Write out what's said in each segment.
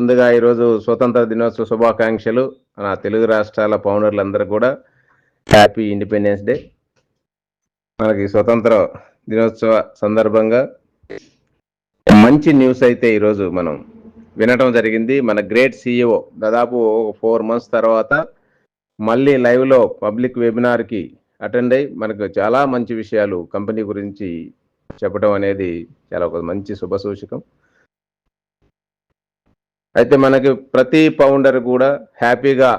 ముందుగా ఈరోజు స్వతంత్ర దినోత్సవ శుభాకాంక్షలు నా తెలుగు రాష్ట్రాల పౌరులందరూ కూడా హ్యాపీ ఇండిపెండెన్స్ డే. మనకి స్వతంత్ర దినోత్సవ సందర్భంగా మంచి న్యూస్ అయితే ఈరోజు మనం వినటం జరిగింది. మన గ్రేట్ సిఇఓ దాదాపు 4 months తర్వాత మళ్ళీ లైవ్లో పబ్లిక్ వెబినార్కి అటెండ్ అయ్యి మనకు చాలా మంచి విషయాలు కంపెనీ గురించి చెప్పడం అనేది చాలా ఒక మంచి శుభసూచకం. అయితే మనకి ప్రతి ఫౌండర్ కూడా హ్యాపీగా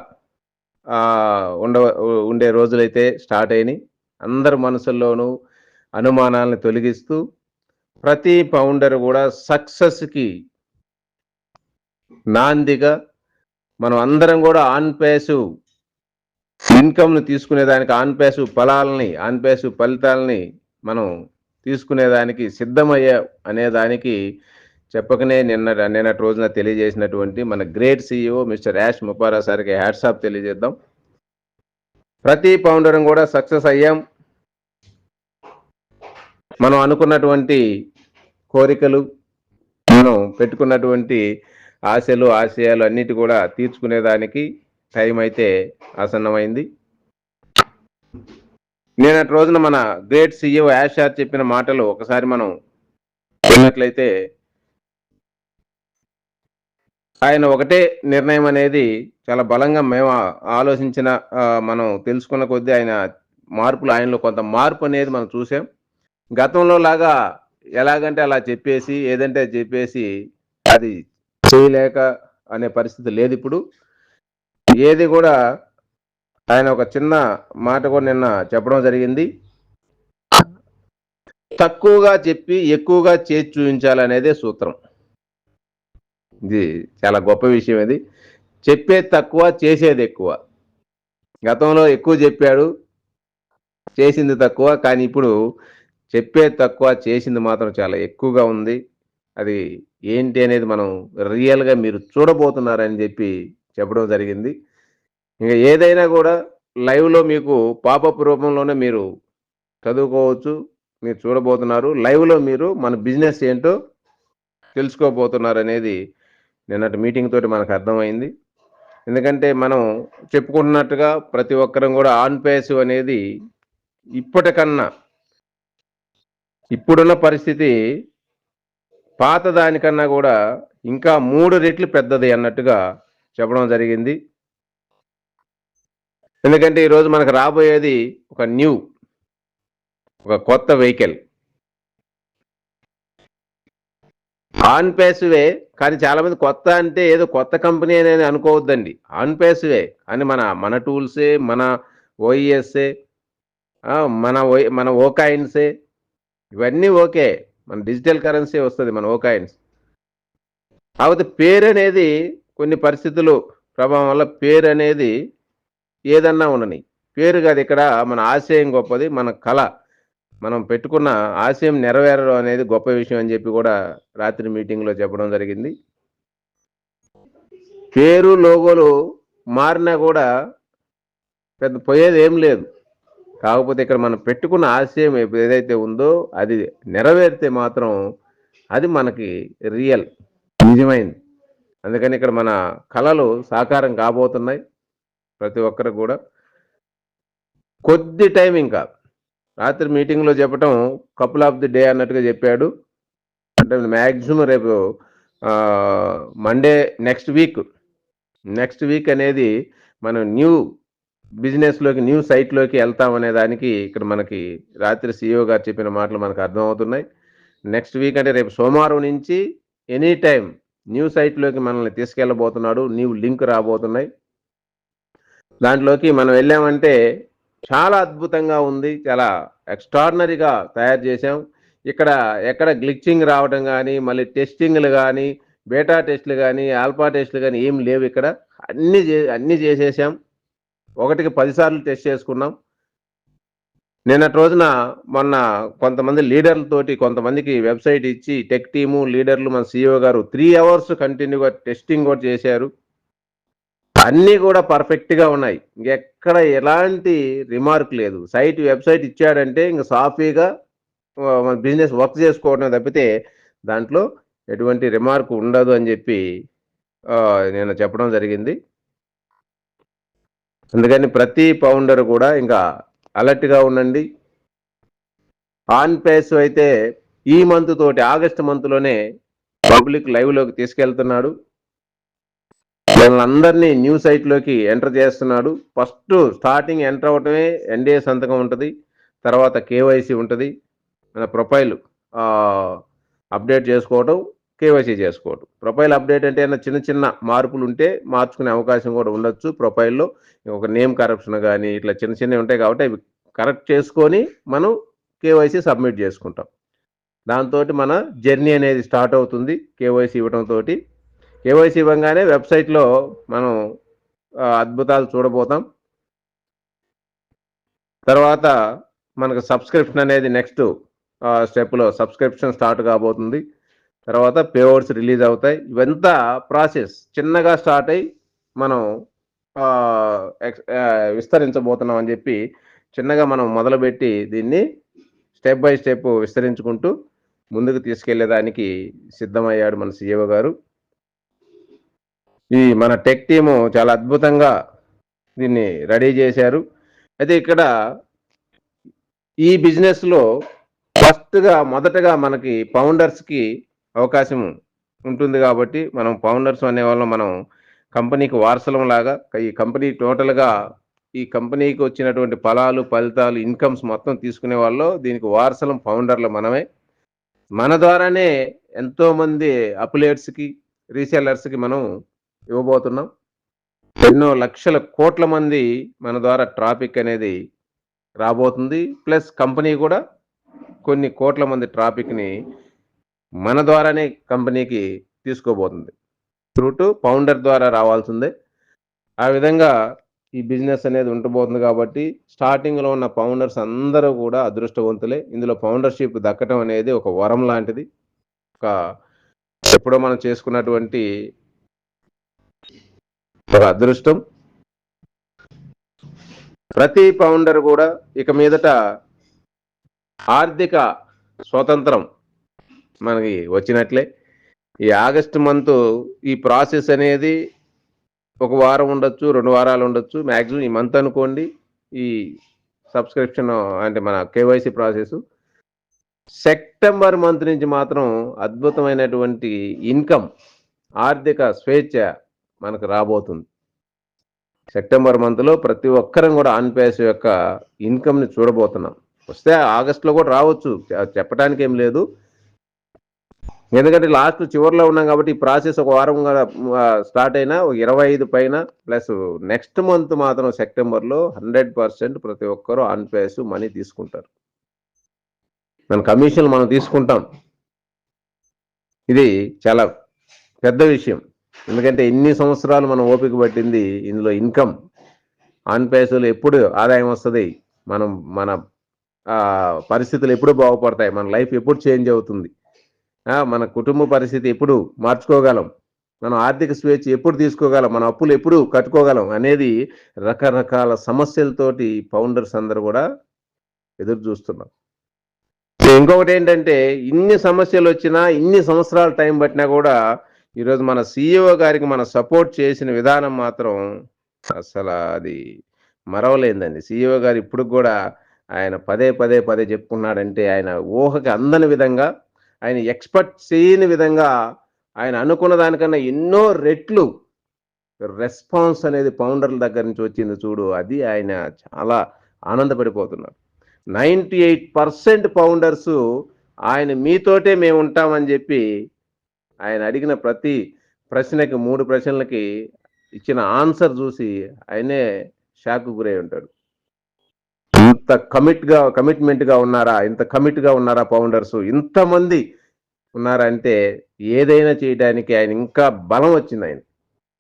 ఉండే రోజులైతే స్టార్ట్ అయినాయి. అందరి మనసుల్లోనూ అనుమానాలను తొలగిస్తూ ప్రతి ఫౌండర్ కూడా సక్సెస్కి నాందిగా మనం అందరం కూడా on passive ఇన్కమ్ను తీసుకునేదానికి, on passive ఫలాలని, on passive ఫలితాలని మనం తీసుకునేదానికి సిద్ధమయ్యా అనేదానికి చెప్పకనే నిన్నటి రోజున తెలియజేసినటువంటి మన గ్రేట్ సిఇఓ మిస్టర్ యాష్ ముపారా సార్కి హ్యాట్సాప్ తెలియజేద్దాం. ప్రతి ఫౌండర్ కూడా సక్సెస్ అయ్యాం. మనం అనుకున్నటువంటి కోరికలు, మనం పెట్టుకున్నటువంటి ఆశలు, ఆశయాలు అన్నిటి కూడా తీర్చుకునేదానికి టైం అయితే ఆసన్నమైంది. నిన్నటి రోజున మన గ్రేట్ సిఇఓ యాష్ సార్ చెప్పిన మాటలు ఒకసారి మనం విన్నట్లయితే, ఆయన ఒకటే నిర్ణయం అనేది చాలా బలంగా మేము ఆలోచించిన, మనం తెలుసుకున్న కొద్దీ ఆయన మార్పులు, ఆయనలో కొంత మార్పు అనేది మనం చూసాం. గతంలో లాగా ఎలాగంటే అలా చెప్పేసి, ఏదంటే చెప్పేసి అది చేయలేక అనే పరిస్థితి లేదు ఇప్పుడు. ఏది కూడా ఆయన ఒక చిన్న మాట కూడా నిన్న చెప్పడం జరిగింది, తక్కువగా చెప్పి ఎక్కువగా చేసి చూపించాలనేదే సూత్రం. ఇది చాలా గొప్ప విషయం. ఇది చెప్పేది తక్కువ, చేసేది ఎక్కువ. గతంలో ఎక్కువ చెప్పాడు, చేసింది తక్కువ, కానీ ఇప్పుడు చెప్పేది తక్కువ, చేసింది మాత్రం చాలా ఎక్కువగా ఉంది. అది ఏంటి అనేది మనం రియల్గా మీరు చూడబోతున్నారని చెప్పి చెప్పడం జరిగింది. ఇంకా ఏదైనా కూడా లైవ్లో మీకు పాపప్ రూపంలోనే మీరు చదువుకోవచ్చు, మీరు చూడబోతున్నారు. లైవ్లో మీరు మన బిజినెస్ ఏంటో తెలుసుకోబోతున్నారు అనేది నిన్నటి మీటింగ్ తోటి మనకు అర్థమైంది. ఎందుకంటే మనం చెప్పుకుంటున్నట్టుగా ప్రతి ఒక్కరం కూడా ఆన్ పేసివ్ అనేది ఇప్పటికన్నా, ఇప్పుడున్న పరిస్థితి పాత దానికన్నా కూడా ఇంకా 3 రెట్లు పెద్దది అన్నట్టుగా చెప్పడం జరిగింది. ఎందుకంటే ఈరోజు మనకు రాబోయేది ఒక కొత్త వెహికల్. ఆన్ పేసివే, కానీ చాలా మంది కొత్త అంటే ఏదో కొత్త కంపెనీ అని అనుకోవద్దండి. ఆన్ పేసివే అని మన టూల్సే, మన ఓఈఎస్ఏ, మన ఓకాయిన్సే, ఇవన్నీ ఓకే. మన డిజిటల్ కరెన్సీ వస్తుంది, మన ఓకాయిన్స్. కాకపోతే పేరు అనేది కొన్ని పరిస్థితులు ప్రభావం వల్ల పేరు అనేది ఏదన్నా ఉండని, పేరు కాదు ఇక్కడ మన ఆశయం గొప్పది, మన కళ, మనం పెట్టుకున్న ఆశయం నెరవేరడం అనేది గొప్ప విషయం అని చెప్పి కూడా రాత్రి మీటింగ్లో చెప్పడం జరిగింది. పేరు, లోగోలు మారినా కూడా పెద్ద పోయేది ఏం లేదు. కాకపోతే ఇక్కడ మనం పెట్టుకున్న ఆశయం ఏదైతే ఉందో అది నెరవేరితే మాత్రం అది మనకి రియల్, నిజమైంది. అందుకని ఇక్కడ మన కళలు సాకారం కాబోతున్నాయి. ప్రతి ఒక్కరు కూడా కొద్ది టైం, ఇంకా రాత్రి మీటింగ్లో చెప్పటం కపుల్ ఆఫ్ ది డే అన్నట్టుగా చెప్పాడు. అంటే మ్యాక్సిమం రేపు మండే నెక్స్ట్ వీక్ అనేది మనం న్యూ బిజినెస్లోకి, న్యూ సైట్లోకి వెళ్తామనే దానికి ఇక్కడ మనకి రాత్రి సిఇఓ గారు చెప్పిన మాటలు మనకు అర్థమవుతున్నాయి. నెక్స్ట్ వీక్ అంటే రేపు సోమవారం నుంచి ఎనీ టైం న్యూ సైట్లోకి మనల్ని తీసుకెళ్ళబోతున్నాడు. న్యూ లింక్ రాబోతున్నాయి. దాంట్లోకి మనం వెళ్ళామంటే చాలా అద్భుతంగా ఉంది, చాలా ఎక్స్ట్రాడినరీగా తయారు చేసాం. ఇక్కడ ఎక్కడ గ్లిచింగ్ రావడం కానీ, మళ్ళీ టెస్టింగ్లు కానీ, బేటా టెస్టులు కానీ, ఆల్ఫా టెస్టులు కానీ ఏం లేవు. ఇక్కడ అన్నీ చేసేసాం. 1కి 10 సార్లు టెస్ట్ చేసుకున్నాం. నిన్నటి రోజున మొన్న కొంతమంది లీడర్లతోటి కొంతమందికి వెబ్సైట్ ఇచ్చి టెక్ టీము, లీడర్లు, మన సిఇఓ గారు 3 hours కంటిన్యూగా టెస్టింగ్ కూడా చేశారు. అన్నీ కూడా పర్ఫెక్ట్గా ఉన్నాయి. ఇంకెక్కడ ఎలాంటి రిమార్క్ లేదు. వెబ్సైట్ ఇచ్చాడంటే ఇంక సాఫీగా మన బిజినెస్ వర్క్ చేసుకోవడం తప్పితే దాంట్లో ఎటువంటి రిమార్క్ ఉండదు అని చెప్పి నేను చెప్పడం జరిగింది. అందుకని ప్రతి ఫౌండర్ కూడా ఇంకా అలర్ట్‌గా ఉండండి. ఆన్ పేస్ అయితే ఈ మంత్ తోటి ఆగస్ట్ మంత్‌లోనే పబ్లిక్ లైవ్‌లోకి తీసుకెళ్తున్నాడు. మనల్నందరినీ న్యూస్ సైట్‌లోకి ఎంటర్ చేస్తున్నాడు. ఫస్ట్ స్టార్టింగ్ ఎంటర్ అవ్వటమే ఎన్‌డీఏ సంతకం ఉంటది. తర్వాత కేవైసీ ఉంటది. మన ప్రొఫైల్ ఆహ్, అప్డేట్ చేసుకోవడం, కేవైసీ చేసుకోవడం. ప్రొఫైల్ అప్డేట్ అంటే ఏమన్నా చిన్న చిన్న మార్పులుంటే మార్చుకునే అవకాశం కూడా ఉండొచ్చు ప్రొఫైల్‌లో. ఒక నేమ్ కరప్షన్ గాని ఇట్లా చిన్న చిన్నవి ఉంటాయి కాబట్టి అవి కరెక్ట్ చేసుకొని మనం కేవైసీ సబ్మిట్ చేసుకుంటాం. దాంతోటి మన జర్నీ అనేది స్టార్ట్ అవుతుంది కేవైసీ ఇవ్వడంతోటి. కేవైసీ ఇవ్వంగానే వెబ్‌సైట్‌లో మనం అద్భుతాలు చూడబోతాం. తర్వాత మనకు సబ్స్క్రిప్షన్ అనేది నెక్స్ట్ స్టెప్‌లో సబ్స్క్రిప్షన్ స్టార్ట్ కాబోతుంది. తర్వాత పేఅవుట్స్ రిలీజ్ అవుతాయి. ఇవంతా ప్రాసెస్ చిన్నగా స్టార్ట్ అయ్యి మనం విస్తరించబోతున్నాం అని చెప్పి చిన్నగా మనం మొదలుపెట్టి దీన్ని స్టెప్ బై స్టెప్ విస్తరించుకుంటూ ముందుకు తీసుకెళ్లేదానికి సిద్ధమయ్యాడు మన సీఈఓ గారు. ఈ మన టెక్ టీము చాలా అద్భుతంగా దీన్ని రెడీ చేశారు. అయితే ఇక్కడ ఈ బిజినెస్‌లో మొదటగా మనకి ఫౌండర్స్‌కి అవకాశం ఉంటుంది కాబట్టి, మనం ఫౌండర్స్ అనేవాళ్ళం మనం కంపెనీకి వారసులంలాగా ఈ కంపెనీ టోటల్‌గా ఈ కంపెనీకి వచ్చినటువంటి ఫలాలు, ఫలితాలు, ఇన్‌కమ్స్ మొత్తం తీసుకునే వాళ్ళం దీనికి వారసులం ఫౌండర్లు మనమే. మన ద్వారానే ఎంతోమంది అఫిలియేట్స్‌కి, రీసెల్లర్స్‌కి మనం ఇవ్వబోతున్నాం. ఎన్నో లక్షల కోట్ల మంది మన ద్వారా ట్రాఫిక్ అనేది రాబోతుంది. ప్లస్ కంపెనీ కూడా కొన్ని కోట్ల మంది ట్రాఫిక్‌ని మన ద్వారానే కంపెనీకి తీసుకోబోతుంది. త్రూ టు ఫౌండర్ ద్వారా రావాల్సిందే. ఆ విధంగా ఈ బిజినెస్ అనేది ఉండబోతుంది కాబట్టి స్టార్టింగ్‌లో ఉన్న ఫౌండర్స్ అందరూ కూడా అదృష్టవంతులే. ఇందులో ఫౌండర్‌షిప్ దక్కటం అనేది ఒక వరం లాంటిది. ఒక ఎప్పుడో మనం చేసుకున్నటువంటి ఒక అదృష్టం. ప్రతి ఫౌండర్ కూడా ఇక మీదట ఆర్థిక స్వతంత్రం మనకి వచ్చినట్లే. ఈ ఆగస్ట్ మంత్ ఈ ప్రాసెస్ అనేది ఒక వారం ఉండొచ్చు, 2 వారాలు ఉండొచ్చు. మాక్సిమం ఈ మంత్ అనుకోండి. ఈ సబ్స్క్రిప్షన్ అంటే మన కేవైసీ ప్రాసెస్. సెప్టెంబర్ మంత్ నుంచి మాత్రం అద్భుతమైనటువంటి ఇన్‌కమ్, ఆర్థిక స్వేచ్ఛ మనకు రాబోతుంది. సెప్టెంబర్ మంత్‌లో ప్రతి ఒక్కరం కూడా ఆన్ పేస్ యొక్క ఇన్‌కమ్‌ని చూడబోతున్నాం. వస్తే ఆగస్ట్‌లో కూడా రావచ్చు. చెప్పటానికి ఏం లేదు. ఎందుకంటే లాస్ట్ చివరిలో ఉన్నాం కాబట్టి ఈ ప్రాసెస్ ఒక వారం స్టార్ట్ అయినా 25 పైన ప్లస్ నెక్స్ట్ మంత్ మాత్రం సెప్టెంబర్‌లో 100% ప్రతి ఒక్కరు ఆన్ పేస్ మనీ తీసుకుంటారు. మన కమిషన్లు మనం తీసుకుంటాం. ఇది చాలా పెద్ద విషయం. ఎందుకంటే ఇన్ని సంవత్సరాలు మనం ఓపిక పట్టింది ఇందులో ఇన్‌కమ్. ఆన్ పేస్‌లో ఎప్పుడు ఆదాయం వస్తది. మన పరిస్థితులు ఎప్పుడు బాగుపడతాయి. మన లైఫ్ ఎప్పుడు చేంజ్ అవుతుంది. మన కుటుంబ పరిస్థితి ఎప్పుడు మార్చుకోగలం. మనం ఆర్థిక స్వేచ్ఛ ఎప్పుడు తీసుకోగలం. మన అప్పులు ఎప్పుడు కట్టుకోగలం అనేది రకరకాల సమస్యలతోటి ఫౌండర్స్ అందరూ కూడా ఎదురు చూస్తున్నారు. ఇంకొకటేంటంటే ఇన్ని సమస్యలొచ్చినా, ఇన్ని సంవత్సరాలు టైం పట్టినా కూడా ఈరోజు మన సీఈఓ గారికి మనం సపోర్ట్ చేసిన విధానం మాత్రం అది మరవలేనిదండి. సీఈఓ గారు ఇప్పటికి గూడా ఆయన పదే చెప్పుకున్నాడంటే ఆయన ఊహకి అందని విధంగా, ఆయన ఎక్స్‌పెక్ట్ చేయని విధంగా, ఆయన అనుకున్న దానికన్నా ఎన్నో రెట్లు రెస్పాన్స్ అనేది ఫౌండర్‌ల దగ్గర నుంచి వచ్చింది చూడు. అది ఆయన చాలా ఆనందపడిపోతున్నాడు. 98% ఫౌండర్సు ఆయన మీతోటే మేముంటామని జెప్పి, ఆయన అడిగిన ప్రతి ప్రశ్నకి 3 ప్రశ్నలకి ఇచ్చిన ఆన్సర్ జూసి ఆయనే షాక్‌కి గురై ఉంటాడు. ఇంత కమిట్మెంట్‌గా ఉన్నారా? ఇంత కమిట్‌గా ఉన్నారా ఫౌండర్సు? ఇంతమంది ఉన్నారంటే ఏదైనా చేయడానికి ఆయన ఇంకా బలం వచ్చిందాయనకి.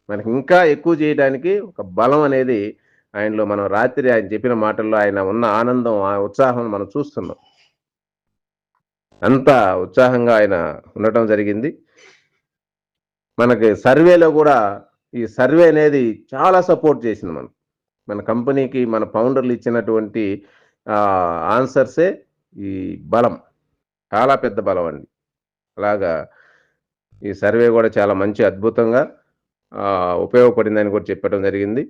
మనకి ఇంకా ఎక్కువ చేయడానికి ఒక బలం అనేది ఆయనలో మనం రాత్రి ఆయన చెప్పిన మాటల్లో ఆయన ఉన్న ఆనందం, ఆ ఉత్సాహం మనం చూస్తున్నాం. అంత ఉత్సాహంగా ఆయన ఉండటం జరిగింది. మనకి సర్వేలో గూడా ఈ సర్వే అనేది చాలా సపోర్ట్ చేసింది మనకు. మన కంపెనీకి మన ఫౌండర్‌లు ఇచ్చినటువంటి ఆన్సర్సే ఈ బలం. చాలా పెద్ద బలం అండి. అలాగా ఈ సర్వే గూడా చాలా మంచి అద్భుతంగా ఉపయోగపడిందని కూడా చెప్పడం జరిగింది.